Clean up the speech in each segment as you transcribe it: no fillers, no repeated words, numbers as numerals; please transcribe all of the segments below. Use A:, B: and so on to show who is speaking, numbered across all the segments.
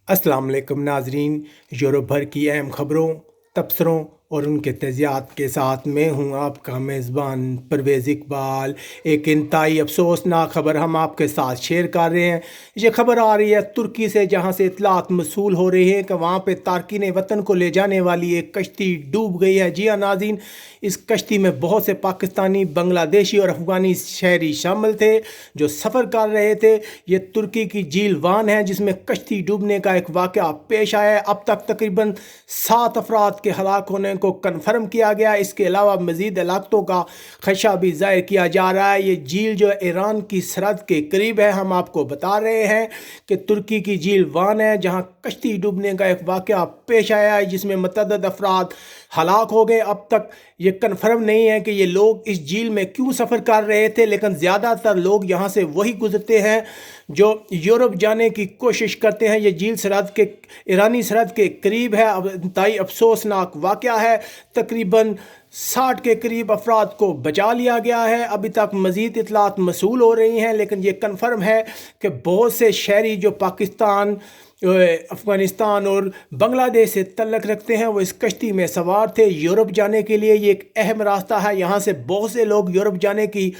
A: अस्सलाम वालेकुम नाजरीन। यूरोप भर की अहम खबरों, तबसरों और उनके तजियात के साथ मैं हूं आपका मेज़बान परवेज़ इकबाल। एक इंतहाई अफसोसनाक खबर हम आपके साथ शेयर कर रहे हैं। ये खबर आ रही है तुर्की से, जहां से इतलात मसूल हो रही है कि वहां पे तारकीन वतन को ले जाने वाली एक कश्ती डूब गई है। जी हाँ नाज़रीन, इस कश्ती में बहुत से पाकिस्तानी, बांग्लादेशी और अफ़गानी शहरी शामिल थे जो सफ़र कर रहे थे। ये तुर्की की झील वान है जिसमें कश्ती डूबने का एक वाक़या पेश आया है। अब तक तकरीबन 7 अफराद के हलाक होने को कन्फर्म किया गया। इसके अलावा मज़ीद हलाकतों का खदशा भी ज़ाहिर किया जा रहा है। ये झील जो ईरान की सरहद के करीब है, हम आपको बता रहे हैं कि तुर्की की झील वान है जहाँ कश्ती डूबने का एक वाक़या पेश आया है जिसमें मतअद्दिद अफराद हलाक हो गए। अब तक ये कन्फर्म नहीं है कि ये लोग इस झील में क्यों सफ़र कर रहे थे, लेकिन ज़्यादातर लोग यहाँ से वही गुजरते हैं जो यूरोप जाने की कोशिश करते हैं। ये झील सरहद के, ईरानी सरहद के करीब है। अब इंतहाई अफसोसनाक वाक़या है। तकरीबन 60 के करीब अफराद को बचा लिया गया है। अभी तक मज़ीद इतलात मसूल हो रही हैं, लेकिन ये कन्फर्म है कि बहुत से शहरी जो पाकिस्तान, अफ़गानिस्तान और बांग्लादेश से तल्लक रखते हैं वो इस कश्ती में सवार थे यूरोप जाने के लिए। ये एक अहम रास्ता है, यहाँ से बहुत से लोग यूरोप जाने की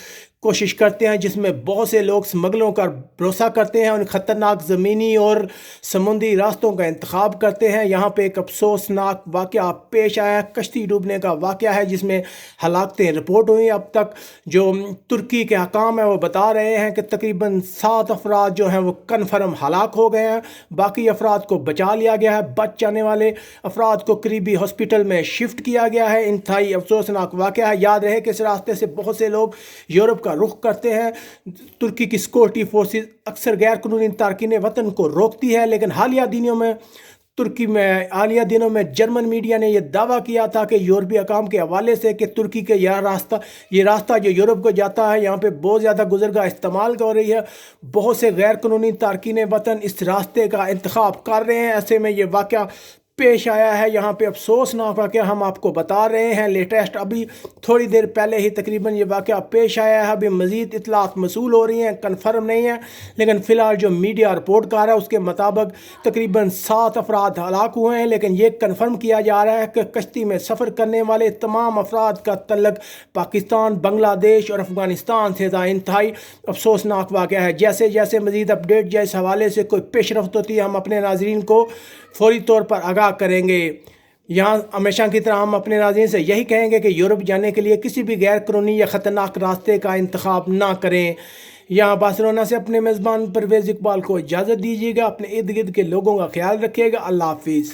A: कोशिश करते हैं, जिसमें बहुत से लोग स्मगलों का भरोसा करते हैं, उन ख़तरनाक ज़मीनी और समुद्री रास्तों का इंतखाब करते हैं। यहाँ पे एक अफसोसनाक वाक़या पेश आया, कश्ती डूबने का वाक़या है जिसमें हलाकतें रिपोर्ट हुई। अब तक जो तुर्की के हकाम हैं वो बता रहे हैं कि तकरीबन 7 अफराद जो हैं वो कन्फर्म हलाक हो गए हैं। बाकी अफराद को बचा लिया गया है। बच जाने वाले अफराद को करीबी हॉस्पिटल में शिफ्ट किया गया है। इंतहाई अफसोसनाक वाक़या है। याद रहे कि इस रास्ते से बहुत से लोग यूरोप का रुख करते हैं। तुर्की की सिक्योरिटी फोर्सेस अक्सर गैर कानूनी तारकीन वतन को रोकती है, लेकिन हालिया दिनों में जर्मन मीडिया ने यह दावा किया था कि यूरोपीय हकाम के हवाले से कि तुर्की के ये रास्ता जो यूरोप को जाता है, यहाँ पे बहुत ज़्यादा गुजरगाह इस्तेमाल हो रही है। बहुत से गैर कानूनी तारकीन वतन इस रास्ते का इंतखाब कर रहे हैं। ऐसे में ये वाक़या पेश आया है। यहाँ पे अफसोसनाक वाक़या हम आपको बता रहे हैं। लेटेस्ट अभी थोड़ी देर पहले ही तकरीबन ये वाक़या पेश आया है। अभी मज़ीद इतलात मसूल हो रही हैं, कन्फर्म नहीं है, लेकिन फ़िलहाल जो मीडिया रिपोर्ट कर रहा है उसके मुताबिक तकरीबन 7 अफराद हलाक हुए हैं। लेकिन ये कन्फर्म किया जा रहा है कि कश्ती में सफ़र करने वाले तमाम अफराद का तल्लक पाकिस्तान, बांग्लादेश और अफ़गानिस्तान से था। इंतहाई अफसोसनाक वाक़या है। जैसे जैसे मज़ीद अपडेट या इस हवाले से कोई पेशरफ्त होती है, हम अपने नाज़रीन को फौरी तौर पर आगाह करेंगे। यहाँ हमेशा की तरह हम अपने नाज़रीन से यही कहेंगे कि यूरोप जाने के लिए किसी भी गैर कानूनी या ख़तरनाक रास्ते का इंतखाब ना करें। यहाँ बार्सिलोना से अपने मेज़बान परवेज़ इकबाल को इजाज़त दीजिएगा। अपने इर्द गिर्द के लोगों का ख्याल रखिएगा। अल्लाह हाफिज़।